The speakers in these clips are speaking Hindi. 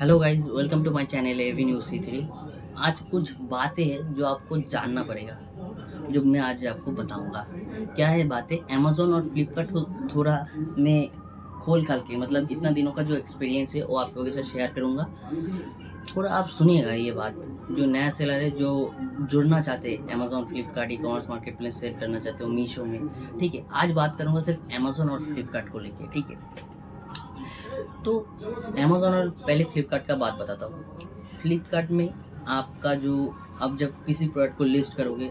Hello guys, welcome to my channel AV news C3। आज कुछ बातें हैं जो आपको जानना पड़ेगा, जो मैं आज आपको बताऊंगा। क्या है बातें? अमेज़न और फ्लिपकार्ट को थोड़ा मैं खोल खाल के, मतलब इतना दिनों का जो एक्सपीरियंस है वो आप लोगों के साथ शेयर करूंगा। थोड़ा आप सुनिएगा ये बात। जो नया सेलर है, जो जुड़ना चाहते हैं Amazon Flipkart e commerce market place sale करना चाहते हो मीशो में, ठीक है। आज बात करूंगा सिर्फ अमेज़न और फ्लिपकार्ट को लेके, ठीक है। तो अमेज़न और पहले फ्लिपकार्ट का बात बताता हूँ। फ्लिपकार्ट में आपका जो, आप जब किसी प्रोडक्ट को लिस्ट करोगे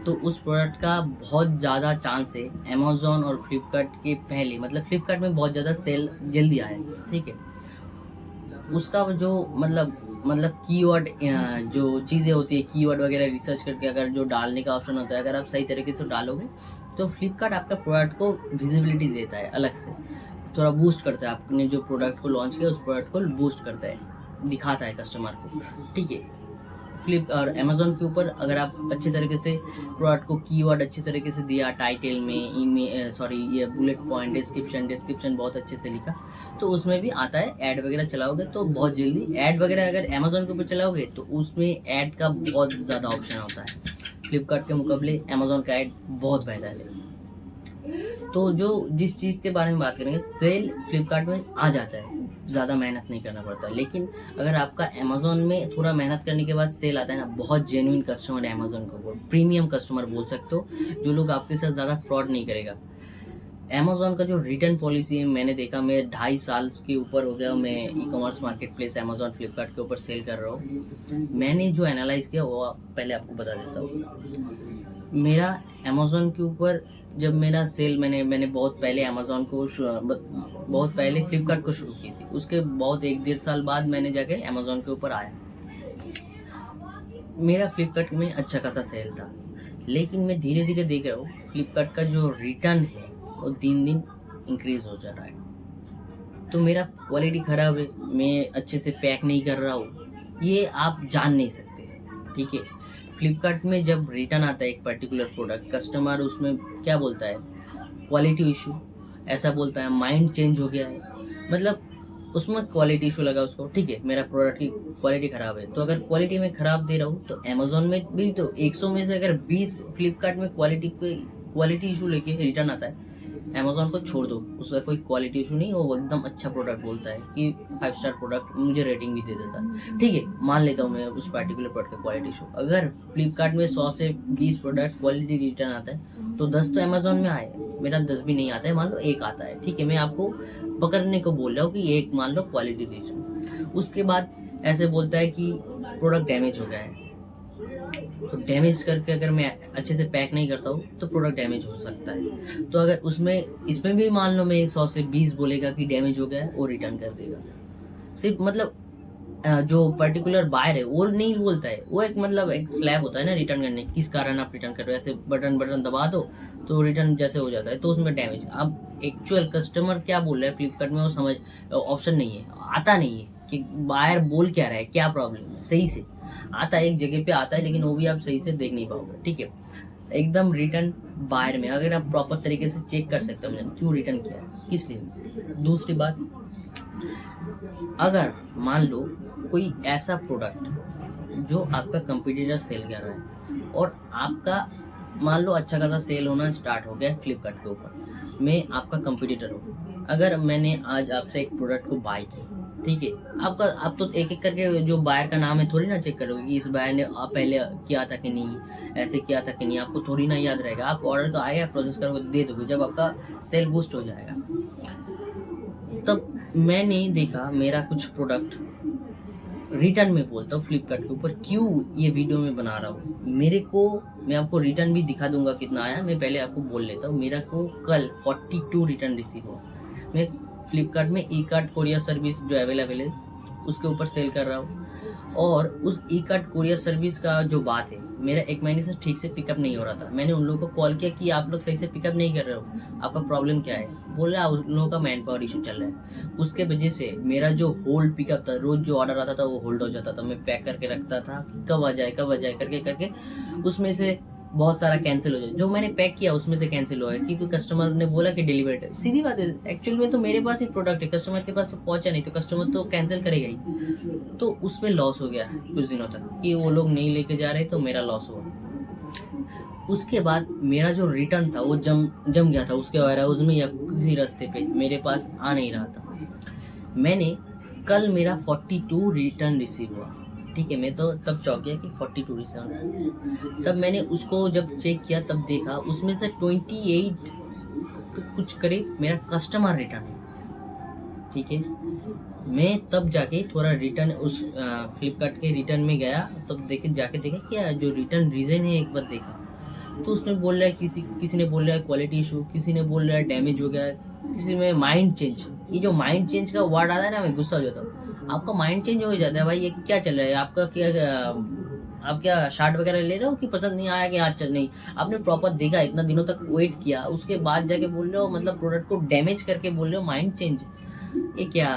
तो उस प्रोडक्ट का बहुत ज़्यादा चांस है अमेज़न और फ्लिपकार्ट के पहले, मतलब फ्लिपकार्ट में बहुत ज़्यादा सेल जल्दी आए, ठीक है। उसका जो मतलब कीवर्ड, जो चीज़ें होती है कीवर्ड वगैरह रिसर्च करके अगर जो डालने का ऑप्शन होता है, अगर आप सही तरीके से डालोगे तो फ्लिपकार्ट आपका प्रोडक्ट को विजिबिलिटी देता है अलग से, थोड़ा बूस्ट करता है। आपने जो प्रोडक्ट को लॉन्च किया उस प्रोडक्ट को बूस्ट करता है, दिखाता है कस्टमर को, ठीक है। फ्लिप और अमेज़न के ऊपर अगर आप अच्छे तरीके से प्रोडक्ट को कीवर्ड अच्छे तरीके से दिया, टाइटल में ये बुलेट पॉइंट, डिस्क्रिप्शन बहुत अच्छे से लिखा, तो उसमें भी आता है। ऐड वगैरह चलाओगे तो बहुत जल्दी ऐड वगैरह अगर अमेज़न के ऊपर चलाओगे तो उसमें ऐड का बहुत ज़्यादा ऑप्शन होता है। फ्लिपकार्ट के मुकाबले अमेज़न का ऐड बहुत बेहतर है। तो जो जिस चीज़ के बारे में बात करेंगे, सेल फ्लिपकार्ट में आ जाता है, ज़्यादा मेहनत नहीं करना पड़ता। लेकिन अगर आपका अमेज़न में थोड़ा मेहनत करने के बाद सेल आता है ना, बहुत जेन्युइन कस्टमर है अमेज़न को, प्रीमियम कस्टमर बोल सकते हो, जो लोग आपके साथ ज़्यादा फ्रॉड नहीं करेगा। अमेज़न का जो रिटर्न पॉलिसी है, मैंने देखा, मैं 2.5 साल के ऊपर हो गया मैं ई commerce market place Amazon Flipkart के ऊपर सेल कर रहा हूँ। मैंने जो एनालाइज किया वो पहले आपको बता देता हूँ। मेरा अमेज़न के ऊपर जब मेरा सेल, मैंने बहुत पहले अमेज़न को बहुत पहले फ्लिपकार्ट को शुरू की थी, उसके बहुत 1-1.5 साल बाद मैंने जाके अमेज़न के ऊपर आया। मेरा फ्लिपकार्ट में अच्छा खासा सेल था, लेकिन मैं धीरे धीरे देख रहा हूँ फ्लिपकार्ट का जो रिटर्न है वो दिन दिन इंक्रीज हो जा रहा है। तो मेरा क्वालिटी ख़राब है, मैं अच्छे से पैक नहीं कर रहा हूँ, ये आप जान नहीं सकते, ठीक है। फ्लिपकार्ट में जब रिटर्न आता है एक पर्टिकुलर प्रोडक्ट, कस्टमर उसमें क्या बोलता है, क्वालिटी इशू ऐसा बोलता है, माइंड चेंज हो गया है, मतलब उसमें क्वालिटी इशू लगा उसको, ठीक है। मेरा प्रोडक्ट की क्वालिटी ख़राब है, तो अगर क्वालिटी में ख़राब दे रहा हूँ तो अमेज़न में भी तो 100 में से अगर 20 फ्लिपकार्ट में क्वालिटी इशू लेके रिटर्न आता है, अमेज़न को छोड़ दो, उसका कोई क्वालिटी इशू नहीं, वो एकदम अच्छा प्रोडक्ट बोलता है कि 5 स्टार प्रोडक्ट, मुझे रेटिंग भी दे देता है, ठीक है। मान लेता हूँ मैं उस पर्टिकुलर प्रोडक्ट का क्वालिटी इशू। अगर फ्लिपकार्ट में 100 से 20 प्रोडक्ट क्वालिटी रिटर्न आता है तो 10 तो अमेज़न में आए, मेरा 10 भी नहीं आता है, मान लो 1 आता है, ठीक है। मैं आपको पकड़ने को बोल रहा हूँ कि 1 मान लो क्वालिटी रिटर्न। उसके बाद ऐसे बोलता है कि प्रोडक्ट डैमेज हो गया है, तो डैमेज करके अगर मैं अच्छे से पैक नहीं करता हूँ तो प्रोडक्ट डैमेज हो सकता है। तो अगर इसमें भी मान लो मैं 100 से 20 बोलेगा कि डैमेज हो गया है, वो रिटर्न कर देगा। सिर्फ मतलब जो पर्टिकुलर बायर है वो नहीं बोलता है, वो एक मतलब एक स्लैब होता है ना रिटर्न करने, किस कारण आप रिटर्न कर रहे हो, ऐसे बटन दबा दो तो रिटर्न जैसे हो जाता है, तो उसमें डैमेज। अब एक्चुअल कस्टमर क्या बोल रहा है फ्लिपकार्ट में वो समझ, ऑप्शन नहीं है, आता नहीं है कि बायर बोल क्या रहा है, क्या प्रॉब्लम है, सही से आता है, एक जगह पे आता है, लेकिन वो भी आप सही से देख नहीं पाओगे, ठीक है। एकदम रिटर्न बायर में अगर आप प्रॉपर तरीके से चेक कर सकते हो मैंने क्यों रिटर्न किया है, किस लिए। दूसरी बात, अगर मान लो कोई ऐसा प्रोडक्ट जो आपका कंपटीटर सेल कर रहा है और आपका मान लो अच्छा खासा सेल होना स्टार्ट हो गया फ्लिपकार्ट के ऊपर, मैं आपका कंपटीटर हूँ, अगर मैंने आज आपसे एक प्रोडक्ट को बाय की, ठीक है। आप तो एक एक करके जो बायर का नाम है थोड़ी ना चेक करोगे कि इस बायर ने पहले किया था कि नहीं, ऐसे किया था कि नहीं, आपको थोड़ी ना याद रहेगा। आप ऑर्डर तो आएगा, प्रोसेस करोगे, दे दोगे, जब आपका सेल बूस्ट हो जाएगा। तब मैंने देखा मेरा कुछ प्रोडक्ट रिटर्न में, बोलता हूँ फ्लिपकार्ट के ऊपर क्यों ये वीडियो में बना रहा हूँ, मेरे को, मैं आपको रिटर्न भी दिखा दूंगा कितना आया। मैं पहले आपको बोल लेता हूँ, मेरा को कल 42 रिटर्न रिसीव हुआ। मैं फ्लिपकार्ट में ई कार्ट कोरियर सर्विस जो अवेलेबल है उसके ऊपर सेल कर रहा हूँ, और उस ई कार्ट कोरियर सर्विस का जो बात है, मेरा 1 महीने से ठीक से पिकअप नहीं हो रहा था। मैंने उन लोगों को कॉल किया कि आप लोग सही से पिकअप नहीं कर रहे हो, आपका प्रॉब्लम क्या है। बोल रहा उन लोगों का मैन पावर इशू चल रहा है। उसके वजह से मेरा जो होल्ड पिकअप था, रोज जो ऑर्डर आता था वो होल्ड हो जाता था। मैं पैक करके रखता था कि कब आ जाए करके उसमें से बहुत सारा कैंसिल हो जाए, जो मैंने पैक किया उसमें से कैंसिल हो गया क्योंकि कस्टमर ने बोला कि डिलीवर्ड है। सीधी बात है, एक्चुअल में तो मेरे पास ही प्रोडक्ट है, कस्टमर के पास तो पहुंचा नहीं, तो कस्टमर तो कैंसिल करेगा ही। तो उसमें लॉस हो गया कुछ दिनों तक कि वो लोग नहीं लेके जा रहे, तो मेरा लॉस हुआ। उसके बाद मेरा जो रिटर्न था वो जम गया था उसके वेयर हाउस में या किसी रास्ते पे, मेरे पास आ नहीं रहा था। मैंने कल मेरा 42 रिटर्न रिसीव हुआ, ठीक है। मैं तो तब चौंक गया कि 42 रिटर्न। तब मैंने उसको जब चेक किया तब देखा उसमें से 28 कुछ करीब मेरा कस्टमर रिटर्न है, ठीक है। मैं तब जाके थोड़ा रिटर्न उस फ्लिपकार्ट के रिटर्न में गया, तब जाके देखा क्या जो रिटर्न रीज़न है, एक बार देखा तो उसमें बोल रहा है किसी ने बोल रहा है क्वालिटी इशू, किसी ने बोल रहा है डैमेज हो गया, किसी में माइंड चेंज। ये जो माइंड चेंज का वर्ड आता है ना, मैं गुस्सा हो जाता हूँ। आपका माइंड चेंज हो जाता है भाई, ये क्या चल रहा है आपका, आप क्या शार्ट वगैरह ले रहे हो कि पसंद नहीं आया कि आज नहीं, आपने प्रॉपर देखा, इतना दिनों तक वेट किया, उसके बाद जाके बोल रहे हो, मतलब प्रोडक्ट को डैमेज करके बोल रहे हो माइंड चेंज। ये क्या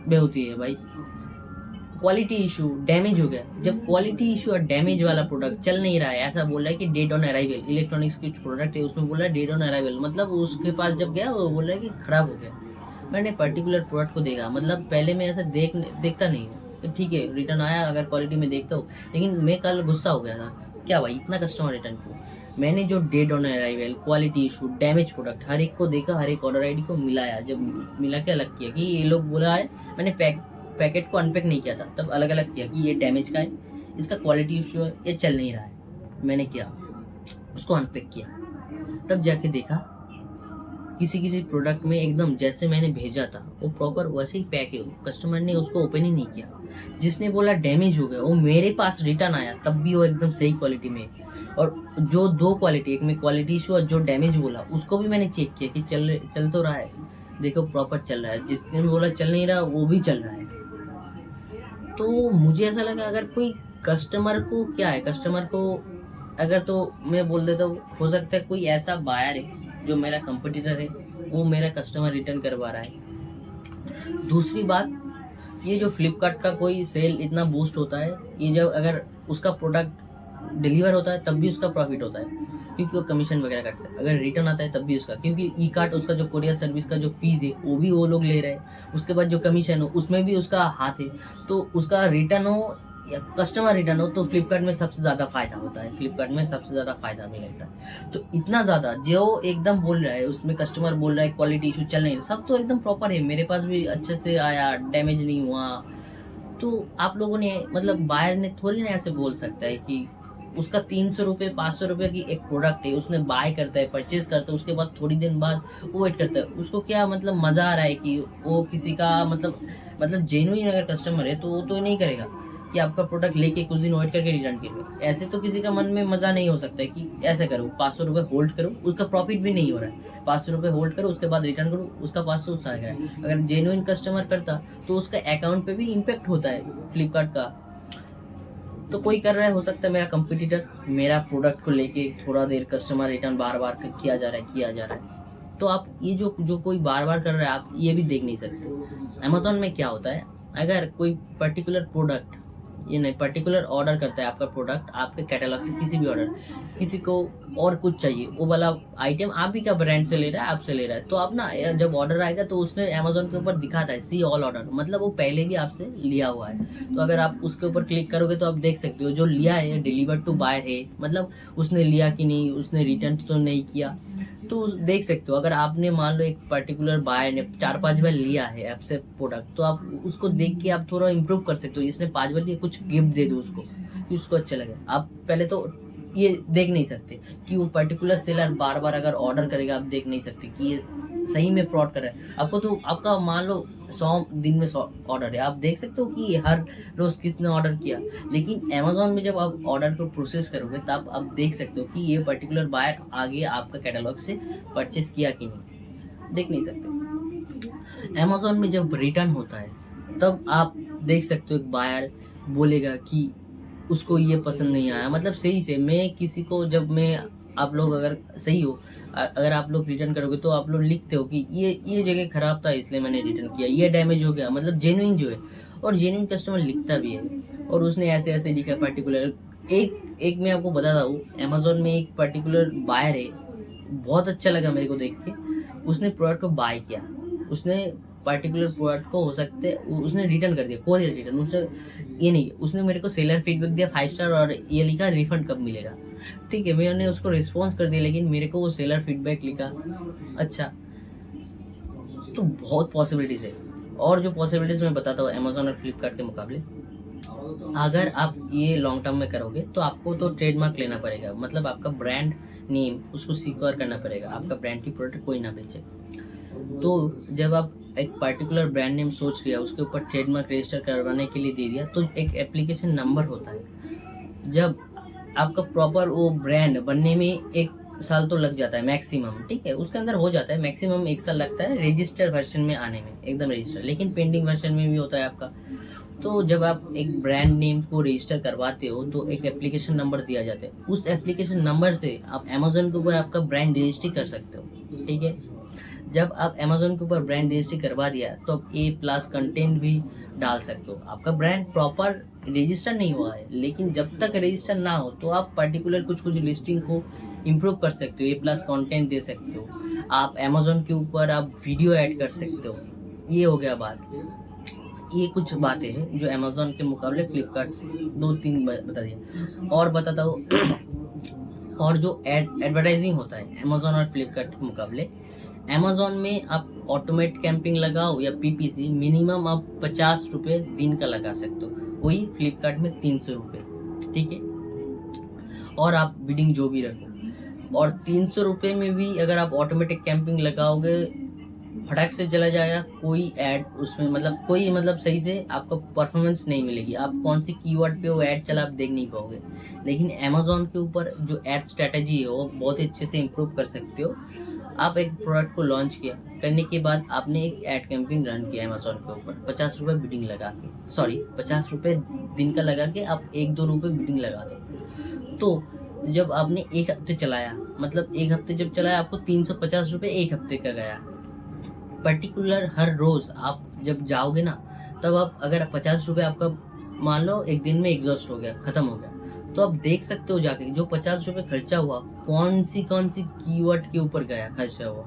बेहूती है भाई। क्वालिटी इशू, डैमेज हो गया। जब क्वालिटी इशू और डैमेज वाला प्रोडक्ट चल नहीं रहा है, ऐसा बोल रहा है कि डेट ऑन अराइवल, इलेक्ट्रॉनिक्स की प्रोडक्ट है उसमें बोल रहा है डेट ऑन अराइवल, मतलब उसके पास जब गया वो बोल रहा है कि खराब हो गया। मैंने पर्टिकुलर प्रोडक्ट को देखा, मतलब पहले मैं ऐसा देखता नहीं हूँ, तो ठीक है रिटर्न आया अगर क्वालिटी में देखता हूँ, लेकिन मैं कल गुस्सा हो गया था, क्या भाई इतना कस्टमर रिटर्न क्यों। मैंने जो date on arrival, quality issue, damage product हर एक को देखा, हर एक ऑर्डर आईडी को मिलाया, जब मिला के अलग किया कि ये लोग बोला है, मैंने पैकेट को अनपैक नहीं किया था, तब अलग अलग किया कि ये डैमेज का है, इसका क्वालिटी इशू है, ये चल नहीं रहा है। मैंने किया उसको अनपैक किया, तब जाके देखा किसी प्रोडक्ट में एकदम जैसे मैंने भेजा था वो प्रॉपर वैसे ही पैक है, कस्टमर ने उसको ओपन ही नहीं किया। जिसने बोला डैमेज हो गया वो मेरे पास रिटर्न आया, तब भी वो एकदम सही क्वालिटी में। और जो 2 क्वालिटी, एक में क्वालिटी इशू और जो डैमेज बोला उसको भी मैंने चेक किया कि चल तो रहा है, देखो प्रॉपर चल रहा है। जिसने बोला चल नहीं रहा वो भी चल रहा है। तो मुझे ऐसा लगा अगर कोई कस्टमर को क्या है, कस्टमर को अगर, तो मैं बोल देता हूँ हो सकता है कोई ऐसा बायर है जो मेरा कंपटीटर है, वो मेरा कस्टमर रिटर्न करवा रहा है। दूसरी बात, ये जो फ्लिपकार्ट का कोई सेल इतना बूस्ट होता है, ये जब अगर उसका प्रोडक्ट डिलीवर होता है तब भी उसका प्रॉफिट होता है क्योंकि वो कमीशन वगैरह काटता है, अगर रिटर्न आता है तब भी उसका, क्योंकि ई कार्ट उसका जो कोरियर सर्विस का जो फीस है वो भी वो लोग ले रहे हैं, उसके बाद जो कमीशन हो उसमें भी उसका हाथ है। तो उसका रिटर्न हो या कस्टमर रिटर्न हो, तो फ्लिपकार्ट में सबसे ज़्यादा फायदा होता है, फ्लिपकार्ट में सबसे ज़्यादा फायदा भी लगता है। तो इतना ज़्यादा जो एकदम बोल रहा है उसमें कस्टमर बोल रहा है क्वालिटी इशू चल नहीं, सब तो एकदम प्रॉपर है, मेरे पास भी अच्छे से आया, डैमेज नहीं हुआ। तो आप लोगों ने, मतलब बायर ने थोड़ी ना ऐसे बोल सकता है कि उसका 300 रुपये 500 रुपये की एक प्रोडक्ट है, उसने बाय करता है, परचेज करता है, उसके बाद थोड़ी दिन बाद वो वेट करता है, उसको क्या मतलब मज़ा आ रहा है कि वो किसी का मतलब जेन्युइन अगर कस्टमर है तो वो तो नहीं करेगा कि आपका प्रोडक्ट लेके कुछ दिन वेट करके रिटर्न करो। ऐसे तो किसी का मन में मज़ा नहीं हो सकता है कि ऐसे करो, 500 रुपये होल्ड करो, उसका प्रॉफिट भी नहीं हो रहा है, 500 रुपये होल्ड करो उसके बाद रिटर्न करो, उसका 500 उससे आ गया। अगर जेन्युइन कस्टमर करता तो उसका अकाउंट पे भी इम्पेक्ट होता है फ्लिपकार्ट का। तो कोई कर रहा है, हो सकता है मेरा कंपटीटर, मेरा प्रोडक्ट को लेके थोड़ा देर कस्टमर रिटर्न बार बार किया जा रहा है। तो आप ये जो कोई बार बार कर रहा है आप ये भी देख नहीं सकते। अमेज़ॉन में क्या होता है, अगर कोई पर्टिकुलर प्रोडक्ट, ये नहीं पर्टिकुलर ऑर्डर करता है आपका प्रोडक्ट, आपके कैटलॉग से किसी भी ऑर्डर, किसी को और कुछ चाहिए, वो वाला आइटम आप ही का ब्रांड से ले रहा है, आपसे ले रहा है, तो आप ना जब ऑर्डर आएगा तो उसमें अमेज़ॉन के ऊपर दिखाता है सी ऑल ऑर्डर, मतलब वो पहले भी आपसे लिया हुआ है। तो अगर आप उसके ऊपर क्लिक करोगे तो आप देख सकते हो जो लिया है डिलीवर टू बायर है, मतलब उसने लिया कि नहीं, उसने रिटर्न तो नहीं किया, तो देख सकते हो। अगर आपने मान लो एक पर्टिकुलर बायर ने 4-5 बार लिया है आपसे प्रोडक्ट, तो आप उसको देख के आप थोड़ा इम्प्रूव कर सकते हो, इसने 5 बार लिया, कुछ गिफ्ट दे दो उसको कि उसको अच्छा लगे। आप पहले तो ये देख नहीं सकते कि वो पर्टिकुलर सेलर बार बार अगर ऑर्डर करेगा, आप देख नहीं सकते कि ये सही में फ्रॉड कर रहा है। आपको तो आपका मान लो 100 दिन में 100 ऑर्डर है, आप देख सकते हो कि हर रोज किसने ऑर्डर किया। लेकिन अमेज़ॉन में जब आप ऑर्डर को प्रोसेस करोगे तब आप देख सकते हो कि ये पर्टिकुलर बायर आगे आपका कैटलॉग से परचेस किया कि नहीं, देख नहीं सकते। अमेज़ॉन में जब रिटर्न होता है तब आप देख सकते हो एक बायर बोलेगा कि उसको ये पसंद नहीं आया, मतलब सही से मैं किसी को, जब मैं, आप लोग अगर सही हो, अगर आप लोग रिटर्न करोगे तो आप लोग लिखते हो कि ये जगह ख़राब था इसलिए मैंने रिटर्न किया, ये डैमेज हो गया, मतलब जेन्युइन जो है, और जेन्युइन कस्टमर लिखता भी है, और उसने ऐसे ऐसे लिखा पर्टिकुलर एक मैं आपको बताता हूँ, अमेजोन में एक पर्टिकुलर बायर है, बहुत अच्छा लगा मेरे को देख के। उसने प्रोडक्ट को बाय किया, उसने पर्टिकुलर प्रोडक्ट को हो सकते उसने रिटर्न कर दिया, कोई रिटर्न उसने ये नहीं, उसने मेरे को सेलर फीडबैक दिया 5 स्टार और ये लिखा रिफंड कब मिलेगा। ठीक है, मैंने उसको रिस्पॉन्स कर दिया, लेकिन मेरे को वो सेलर फीडबैक लिखा। अच्छा, तो बहुत पॉसिबिलिटीज है। और जो पॉसिबिलिटीज मैं बताता हूँ अमेजोन और फ्लिपकार्ट के मुकाबले, अगर आप ये लॉन्ग टर्म में करोगे तो आपको तो ट्रेडमार्क लेना पड़ेगा, मतलब आपका ब्रांड नेम उसको सिक्योर करना पड़ेगा, आपका ब्रांड की प्रोडक्ट कोई ना बेचे। तो जब आप एक पर्टिकुलर ब्रांड नेम सोच लिया, उसके ऊपर ट्रेडमार्क रजिस्टर करवाने के लिए दे दिया, तो एक एप्लीकेशन नंबर होता है। जब आपका प्रॉपर वो ब्रांड बनने में 1 साल तो लग जाता है मैक्सिमम, ठीक है, उसके अंदर हो जाता है, मैक्सिमम 1 साल लगता है रजिस्टर वर्जन में आने में, एकदम रजिस्टर, लेकिन पेंडिंग वर्जन में भी होता है आपका। तो जब आप एक ब्रांड नेम को रजिस्टर करवाते हो तो एक एप्लीकेशन नंबर दिया जाता है, उस एप्लीकेशन नंबर से आप अमेजोन के ऊपर आपका ब्रांड रजिस्ट्री कर सकते हो। ठीक है, जब आप अमेजोन के ऊपर ब्रांड रजिस्ट्री करवा दिया तो आप A+ कंटेंट भी डाल सकते हो। आपका ब्रांड प्रॉपर रजिस्टर नहीं हुआ है, लेकिन जब तक रजिस्टर ना हो तो आप पर्टिकुलर कुछ लिस्टिंग को इम्प्रूव कर सकते हो, A+ कंटेंट दे सकते हो, आप अमेजोन के ऊपर आप वीडियो ऐड कर सकते हो। ये हो गया बात। ये कुछ बातें हैं जो अमेजोन के मुकाबले फ्लिपकार्ट 2-3 बता दिया। और बताता हूँ, और जो एडवर्टाइजिंग होता है अमेजोन और फ्लिपकार्ट के मुकाबले, अमेजोन में आप ऑटोमेट कैंपिंग लगाओ या PPC, मिनिमम आप 50 रुपये दिन का लगा सकते हो, वही फ्लिपकार्ट में 300 रुपये। ठीक है, और आप बिडिंग जो भी रखो, और 300 रुपये में भी अगर आप ऑटोमेटिक कैंपिंग लगाओगे फटाक से चला जाएगा, कोई ऐड उसमें मतलब सही से आपको परफॉर्मेंस नहीं मिलेगी, आप कौन सी कीवर्ड पे वो ऐड चला आप देख नहीं पाओगे। लेकिन अमेजोन के ऊपर जो ऐड स्ट्रेटजी है वो बहुत ही अच्छे से इम्प्रूव कर सकते हो। आप एक प्रोडक्ट को लॉन्च किया, करने के बाद आपने एक ऐड कैंपेन रन किया अमेजोन के ऊपर 50 रुपये बिडिंग लगा के, 50 रुपये दिन का लगा के आप 1-2 रुपये बिडिंग लगा दो। तो जब आपने 1 हफ्ते चलाया, मतलब 1 हफ्ते जब चलाया, आपको 350 रुपये 1 हफ्ते का गया। पर्टिकुलर हर रोज़ आप जब जाओगे ना, तब आप अगर 50 रुपये आपका मान लो एक दिन में एग्जॉस्ट हो गया, ख़त्म हो गया, तो आप देख सकते हो जाके जो 50 रुपये खर्चा हुआ कौन सी कीवर्ड के ऊपर गया खर्चा हुआ।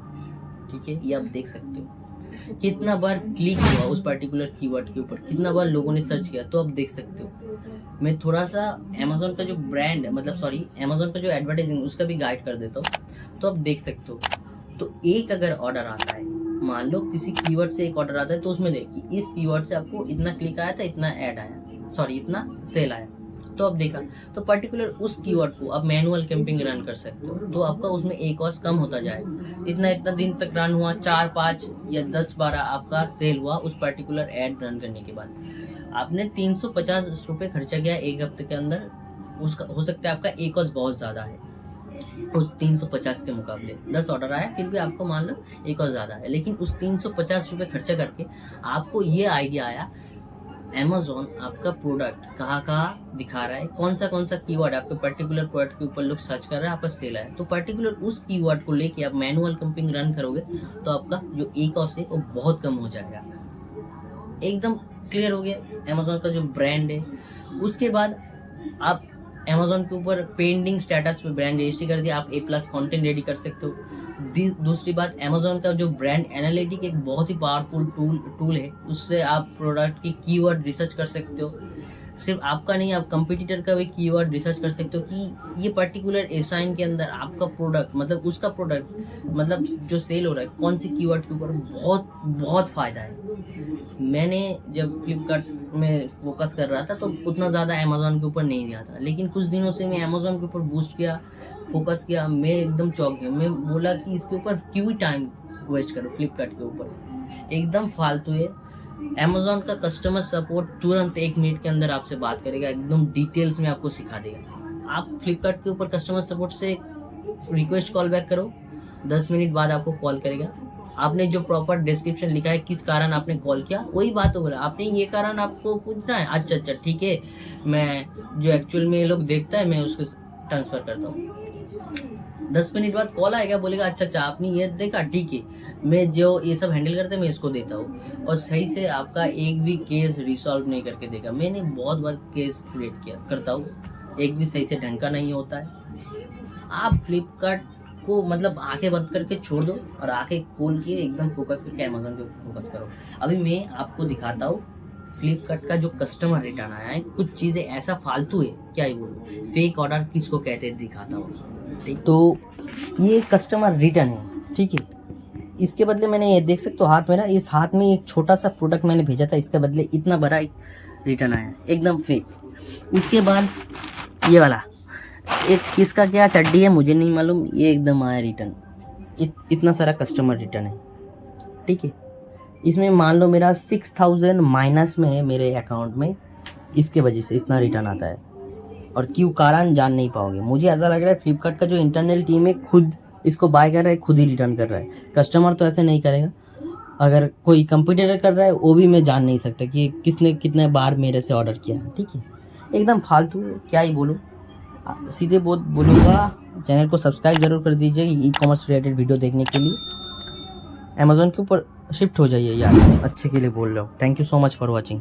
ठीक है, ये आप देख सकते हो कितना बार क्लिक हुआ उस पर्टिकुलर कीवर्ड के ऊपर, कितना बार लोगों ने सर्च किया, तो आप देख सकते हो। मैं थोड़ा सा अमेजोन का जो ब्रांड अमेजोन का जो एडवर्टाइजिंग उसका भी गाइड कर देता हूँ, तो आप देख सकते हो। तो एक अगर ऑर्डर आता है, मान लो किसी कीवर्ड से एक ऑर्डर आता है, तो उसमें देखिए इस कीवर्ड से आपको इतना क्लिक आया था, इतना ऐड आया, इतना सेल आया, तो आप देखा, तो पर्टिकुलर उस कीवर्ड को आप मैनुअल कैंपिंग रन कर सकते हो, तो आपका उसमें एक कॉस्ट कम होता जाएगा। इतना दिन तक रन हुआ, 4-5 या 10-12 आपका सेल हुआ उस पर्टिकुलर ऐड रन करने के बाद। आपने 350 रुपये खर्चा किया 1 हफ्ते के अंदर, उसका हो सकता है आपका एक कॉस्ट बहुत ज़्यादा है उस 350 के मुकाबले, 10 ऑर्डर आया फिर भी आपको मान लो एक और ज़्यादा है, लेकिन उस 350 रुपये खर्चा करके आपको ये आइडिया आया अमेजोन आपका प्रोडक्ट कहाँ दिखा रहा है, कौन सा कीवर्ड आपके पर्टिकुलर प्रोडक्ट के ऊपर लोग सर्च कर रहे हैं, आपका सेल है, तो पर्टिकुलर उस कीवर्ड को लेके आप मैनुअल कैंपिंग रन करोगे तो आपका जो ई कॉस्ट है वो बहुत कम हो जाएगा। एकदम क्लियर हो गया अमेजोन का जो ब्रांड है। उसके बाद आप अमेजोन के ऊपर पेंडिंग स्टेटस पे ब्रांड रजिस्ट्री कर दिया, आप A+ कंटेंट रेडी कर सकते हो। दूसरी बात, अमेजोन का जो ब्रांड एनालिटिक एक बहुत ही पावरफुल टूल है, उससे आप प्रोडक्ट की कीवर्ड रिसर्च कर सकते हो। सिर्फ आपका नहीं, आप कंपटीटर का भी कीवर्ड रिसर्च कर सकते हो कि ये पर्टिकुलर एसाइन के अंदर आपका प्रोडक्ट उसका प्रोडक्ट जो सेल हो रहा है कौन सी कीवर्ड के ऊपर, बहुत बहुत फ़ायदा है। मैंने जब फ्लिपकार्ट में फोकस कर रहा था तो उतना ज़्यादा अमेजोन के ऊपर नहीं दिया था, लेकिन कुछ दिनों से मैं अमेजोन के ऊपर बूस्ट किया, फोकस किया, मैं एकदम चौंक गया। मैं बोला कि इसके ऊपर क्यों ही टाइम वेस्ट करो, फ्लिपकार्ट के ऊपर एकदम फालतू है। अमेजोन का कस्टमर सपोर्ट तुरंत 1 मिनट के अंदर आपसे बात करेगा, एकदम डिटेल्स में आपको सिखा देगा। आप फ्लिपकार्ट के ऊपर कस्टमर सपोर्ट से रिक्वेस्ट कॉल बैक करो, 10 मिनट बाद आपको कॉल करेगा। आपने जो प्रॉपर डिस्क्रिप्शन लिखा है किस कारण आपने कॉल किया, वही बात हो रहा है, आपने ये कारण आपको पूछना है, अच्छा ठीक है, मैं जो एक्चुअल में लोग देखता है मैं उसको ट्रांसफ़र करता हूँ। 10 मिनट बाद कॉल आएगा, बोलेगा अच्छा आपने ये देखा, ठीक है, मैं जो ये सब हैंडल करते मैं इसको देता हूँ, और सही से आपका एक भी केस रिसॉल्व नहीं करके देगा। मैंने बहुत बार केस क्रिएट करता हूँ, एक भी सही से ढंग का नहीं होता है। आप फ्लिपकार्ट को मतलब आंखें बंद करके छोड़ दो और आंखें खोल के एकदम फोकस करके अमेजोन के ऊपर फोकस करो। अभी मैं आपको दिखाता हूँ फ्लिपकार्ट का जो कस्टमर रिटर्न आया है। कुछ चीज़ें ऐसा फालतू है, क्या ही बोलूँ, फेक ऑर्डर किसको कहते हैं दिखाता हूँ। ठीक, तो ये कस्टमर रिटर्न है, ठीक है। इसके बदले मैंने ये देख सकते हो हाथ में ना, इस हाथ में एक छोटा सा प्रोडक्ट मैंने भेजा था, इसके बदले इतना बड़ा रिटर्न आया, एकदम फेक। उसके बाद ये वाला एक किसका क्या चड्डी है मुझे नहीं मालूम, ये एकदम आया रिटर्न। इतना सारा कस्टमर रिटर्न है, ठीक है। इसमें मान लो मेरा 6000 माइनस में है मेरे अकाउंट में, इसके वजह से इतना रिटर्न आता है। और क्यों कारण जान नहीं पाओगे। मुझे ऐसा लग रहा है फ्लिपकार्ट का जो इंटरनल टीम है खुद इसको बाय कर रहा है, खुद ही रिटर्न कर रहा है। कस्टमर तो ऐसे नहीं करेगा। अगर कोई कंप्यूटर कर रहा है वो भी मैं जान नहीं सकता कि किसने कितने बार मेरे से ऑर्डर किया है, ठीक है। एकदम फालतू है, क्या ही बोलूँ। सीधे बोलूँगा चैनल को सब्सक्राइब जरूर कर दीजिए ई कॉमर्स रिलेटेड वीडियो देखने के लिए। अमेज़ॉन के ऊपर शिफ्ट हो जाइए यार, अच्छे के लिए बोल रहा हूँ। Thank you so much for watching.